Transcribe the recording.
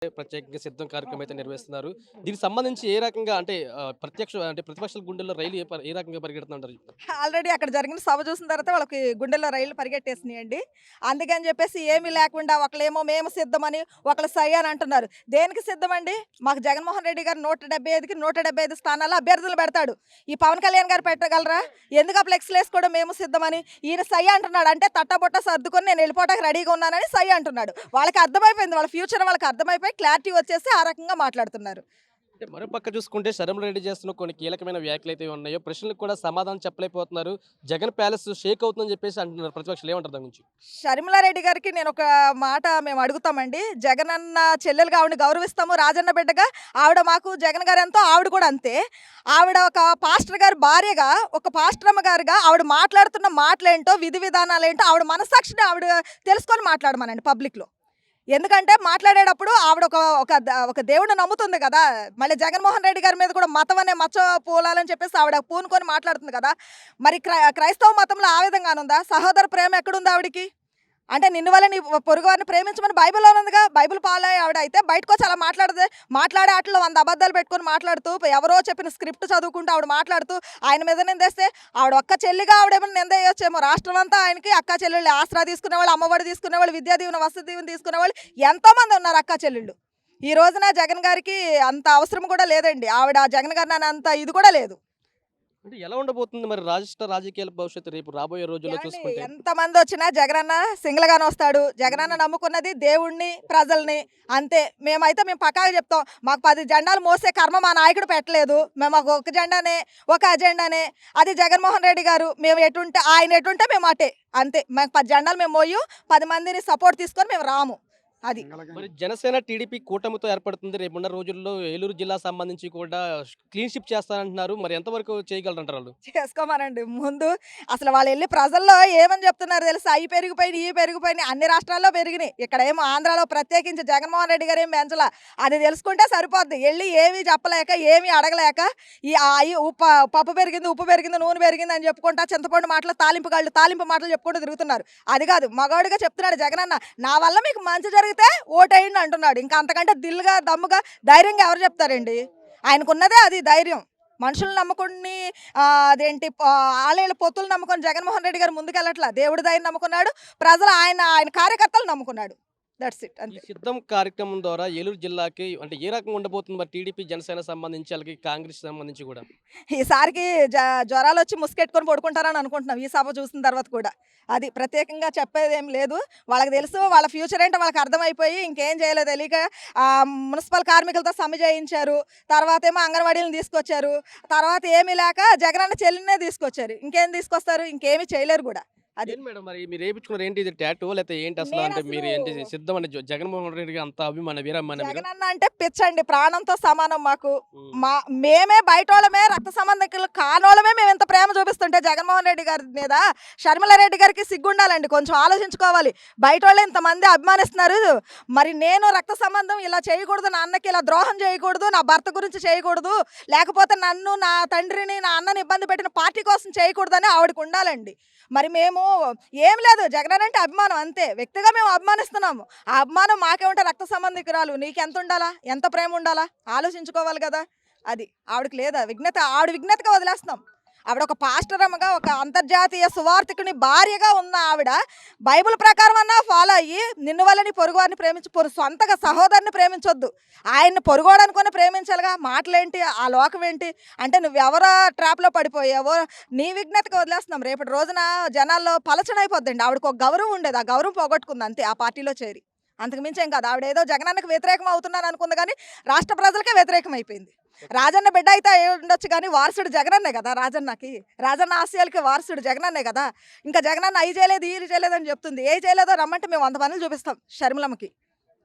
ప్రత్యేకంగా సిద్ధం కార్యక్రమం అయితే నిర్వహిస్తున్నారు. దీనికి సంబంధించి ఏ రకంగా అంటే ప్రతిపక్షాల గుండెల్లో రైలు ఏ రకంగా పరిగెడుతుందంటారు? ఆల్రెడీ అక్కడ జరిగిన సభ చూసిన తర్వాత వాళ్ళకి గుండెల్లో రైళ్లు పరిగెట్టేసినాయండి. అందుకని చెప్పేసి ఏమీ లేకుండా ఒకళ్ళేమో మేము సిద్ధమని, ఒకళ్ళు సై అని అంటున్నారు. దేనికి సిద్ధమండి? మాకు జగన్మోహన్ రెడ్డి గారు 175కి 175 స్థానాల్లో అభ్యర్థులు పెడతాడు. ఈ పవన్ కళ్యాణ్ గారు పెట్టగలరా? ఎందుకు ఆ ఫ్లెక్స్‌లేసుకోవడం మేము సిద్ధమని? ఈయన సై అంటున్నాడు. అంటే తట్టబుట్ట సర్దుకొని నేను వెళ్ళిపోవడానికి రెడీగా ఉన్నానని సై అంటున్నాడు. వాళ్ళకి అర్థమైపోయింది. వాళ్ళ ఫ్యూచర్ వాళ్ళకి అర్థమైపోయి క్లారిటీ వచ్చేసి ఆ రకంగా మాట్లాడుతున్నారు. అంటే మరోపక్క చూసుకుంటే రెడ్డి చేస్తున్న కొన్ని కీలకమైన వ్యాఖ్యలు అయితే ఉన్నాయో ప్రశ్నలకు కూడా సమాధానం చెప్పలేకపోతున్నారు. జగన్ ప్యాలెస్ షేక్ అవుతుందని చెప్పేసి అంటున్నారు. ప్రతిపక్షాలు ఏమంటారు దాని గురించి? షర్మిలారెడ్డి గారికి నేను ఒక మాట మేము అడుగుతామండి. జగనన్న చెల్లెలుగా ఆవిడని గౌరవిస్తాము. రాజన్న బిడ్డగా ఆవిడ మాకు జగన్ గారు ఎంతో ఆవిడ కూడా అంతే. ఆవిడ ఒక పాస్టర్ గారి భార్యగా, ఒక పాస్టరమ్మ గారుగా ఆవిడ మాట్లాడుతున్న మాటలేంటో, విధి విధానాలేంటో ఆవిడ మనస్సాక్షిని ఆవిడ తెలుసుకొని మాట్లాడమనండి పబ్లిక్‌లో. ఎందుకంటే మాట్లాడేటప్పుడు ఆవిడ ఒక దేవుడిని నమ్ముతుంది కదా! మళ్ళీ జగన్మోహన్ రెడ్డి గారి మీద కూడా మతం అనే మచ్చ పూలాలని చెప్పేసి ఆవిడ పూనుకొని మాట్లాడుతుంది కదా! మరి క్రైస్తవ మతంలో ఆ విధంగానుందా? సహోదర ప్రేమ ఎక్కడుంది ఆవిడకి? అంటే నిన్ను వల్ల నీ పొరుగువారిని ప్రేమించమని బైబిల్‌లోనే ఉందిగా. బైబిల్ ఫాలో అయ్యే ఆవిడ అయితే బయటకొచ్చి అలా మాట్లాడితే మాట్లాడే ఆటల్లో 100 అబద్ధాలు పెట్టుకొని మాట్లాడుతూ ఎవరో చెప్పిన స్క్రిప్ట్ చదువుకుంటూ ఆవిడ మాట్లాడుతూ ఆయన మీద నిందేస్తే ఆవిడ ఒక్క చెల్లిగా ఆవిడేమన్నా నిందేయొచ్చేమో. రాష్ట్రం అంతా ఆయనకి అక్కా చెల్లెళ్ళు ఆసరా తీసుకునేవాళ్ళు, అమ్మఒడి తీసుకునేవాళ్ళు, విద్యా దీవెన, వసతి దీవెన తీసుకునేవాళ్ళు ఎంతోమంది ఉన్నారు అక్కా చెల్లెళ్ళు. ఈ రోజున జగన్ గారికి అంత అవసరం కూడా లేదండి. ఆవిడ జగన్ గారిని అంత ఇది కూడా లేదు. అంటే ఎలా ఉండబోతుంది మరి రాష్ట్ర రాజకీయాల భవిష్యత్తు రేపు రాబోయే రోజుల్లో ఏవండి చూసుకుంటే? ఎంతమంది వచ్చినా జగనన్న సింగిల్‌గానే వస్తాడు. జగనన్న నమ్ముకున్నది దేవుడిని, ప్రజల్ని అంతే. మేము పక్కాగా చెప్తాం. మాకు 10 జెండాలు మోసే కర్మ మా నాయకుడు పెట్టలేదు. మేము ఒక జెండానే, ఒక అజెండానే. అది జగన్మోహన్ రెడ్డి గారు. ఆయన ఎటుంటే మేము అటే. అంతే. మాకు 10 జెండాలు మేము మోయు. 10 మందిని సపోర్ట్ తీసుకొని మేము రాము. అది. మరి జనసేన, టీడీపీ కూటమితో ఏర్పడుతుంది. రేపున్న రోజుల్లో ఏలూరు జిల్లా సంబంధించి కూడా క్లీన్ షిప్ చేస్తానంటున్నారు. మరి ఎంతవరకు చేయగలరంటారు ఆళ్ళు? చేసుకోమనండి. ముందు అసలు వాళ్ళెళ్లి ప్రజల్లో ఏమని చెప్తున్నారు తెలుసా? అయి పెరిగిపోయినియి, ఇయి పెరిగిపోయినియి. అన్ని రాష్ట్రాల్లో పెరిగినియి. ఇక్కడేమో ఆంధ్రాలో ప్రత్యేకించి జగన్మోహన్ రెడ్డి గారు ఏం పెంచలా. అది తెలుసుకుంటే సరిపోద్ది. ఎళ్లి ఏమీ చెప్పలేక, ఏమీ అడగలేక ఈ అయి పప్పు పెరిగింది, ఉప్పు పెరిగింది, నూనె పెరిగింది అని చెప్పుకుంటా చింతపండు మాటలు, తాలింపు మాటలు చెప్పుకుంటూ తిరుగుతున్నారు. అది కాదు మగాడిగా చెప్తున్నాడు జగనన్న. నా వల్ల మీకు మంచి జరిగితే ఓటేయండి అంటున్నాడు. ఇంకా అంతకంటే దిల్‌గా, దమ్ముగా, ధైర్యంగా ఎవరు చెప్తారండి? ఆయనకున్నదే అది ధైర్యం. మనుషుల్ని నమ్ముకుని ఆళ్ళీళ్ళ పొత్తులు నమ్ముకొని జగన్మోహన్ రెడ్డి గారు ముందుకెళ్ళట్లా. దేవుడి దయని నమ్ముకున్నాడు. ప్రజలు ఆయన కార్యకర్తలు నమ్ముకున్నాడు. దట్స్ ఇట్ ఈ అంతే. సిద్ధం కార్యక్రమం ద్వారా ఏలూరు జిల్లాకి అంటే ఏ రకంగా ఉండబోతుంది మరి టీడీపీ, జనసేన సంబంధించి అలాగే కాంగ్రెస్ సంబంధించి కూడా? ఈసారికి జ్వరాలొచ్చి ముసుగెట్టుకొని పడుకుంటారని అనుకుంటున్నాం. ఈ సభ చూసిన తర్వాత కూడా. అది ప్రత్యేకంగా చెప్పేదేం లేదు. వాళ్ళకి తెలుసు వాళ్ళ ఫ్యూచర్ ఏంటో వాళ్ళకి అర్థమైపోయి ఇంకేం చేయలేదో తెలియక మున్సిపల్ కార్మికులతో సమ్మె చేయించారు. తర్వాతేమో అంగన్వాడీలను తీసుకొచ్చారు. తర్వాత ఏమీ లేక జగనన్న చెల్లినే తీసుకొచ్చారు. ఇంకేం తీసుకొస్తారు? ఇంకేమీ చేయలేరు కూడా. అది. ఏంటి మేడం మరి మీరు ఏపించుకున్నారు ఏంటి? ఇది టాటూ లేకపోతే ఏంటి అసలు? అంటే మీరు నేనసలు ఏంటి సిద్ధం అంటే జగన్మోహన్ రెడ్డికి అంత అభిమాన వీరాభిమాన మీరు? జగనన్న అంటే పిచ్చండి. ప్రాణంతో సమానం మాకు. హ్మ్. మేమే బయటోళ్ళమే రక్త సంబంధికులు కానోళ్ళమే మేము ఇంత ప్రేమ చూపిస్తుంటే జగన్మోహన్ రెడ్డి గారి మీద షర్మిలారెడ్డి గారికి సిగ్గుండాలండి. కొంచెం ఆలోచించుకోవాలి. బయటోళ్ళే ఇంతమంది అభిమానిస్తున్నారు. మరి నేను రక్త సంబంధం ఇలా చేయకూడదు, నా అన్నకి ఇలా ద్రోహం చేయకూడదు, నా భర్త గురించి చేయకూడదు, లేకపోతే నన్ను, నా తండ్రిని, నా అన్నని ఇబ్బంది పెట్టిన పార్టీ కోసం చేయకూడదని ఆవిడకి ఉండాలండి. మరి మేము ఏం లేదు జగనన్న అంటే అభిమానం అంతే. వ్యక్తిగా మేము అభిమానిస్తున్నాము. ఆ అభిమానం మాకేముంటే రక్త సంబంధికురాలు నీకెంత ఉండాలా? ఎంత ప్రేమ ఉండాలా? ఆలోచించుకోవాలి కదా! అది. ఆవిడకి లేదా విఘ్నత. ఆవిడ విఘ్నతగా వదిలేస్తున్నాం. ఆవిడ ఒక పాస్టరమ్మగా, ఒక అంతర్జాతీయ సువార్థికుని భార్యగా ఉన్న ఆవిడ బైబిల్ ప్రకారం అన్నా ఫాలో అయ్యి నిన్ను వల్ల నీ పొరుగువారిని ప్రేమించు, సొంతగా సహోదరుని ప్రేమించొద్దు. ఆయన్ని పొరుగోడు అనుకుని ప్రేమించాలిగా. మాటలేంటి? ఆ లోకం ఏంటి? అంటే నువ్వెవరో ట్రాప్‌లో పడిపోయావో నీ విఘ్నతగా వదిలేస్తున్నాం. రేపటి రోజున జనాల్లో పలచనైపోద్దండి. ఆవిడకి ఒక గౌరవం ఉండేది. ఆ గౌరవం పోగొట్టుకుంది అంతే ఆ పార్టీలో చేరి. అంతకు మించి ఏం కాదు. ఆవిడేదో జగనన్నకి వ్యతిరేకం అవుతున్నాను అనుకుంది కానీ రాష్ట్ర ప్రజలకే వ్యతిరేకం అయిపోయింది. రాజన్న బిడ్డ అయితే అయి ఉండొచ్చు కానీ వారసుడు జగనన్నే కదా రాజన్నకి. రాజన్న ఆశయాలకి వారసుడు జగనన్నే కదా! ఇంకా జగనన్న అయి చేయలేదు, ఈ చేయలేదు అని చెప్తుంది. ఏయి చేయలేదో రమ్మంటే మేము 100 పనులు చూపిస్తాం షర్మిలమ్మకి.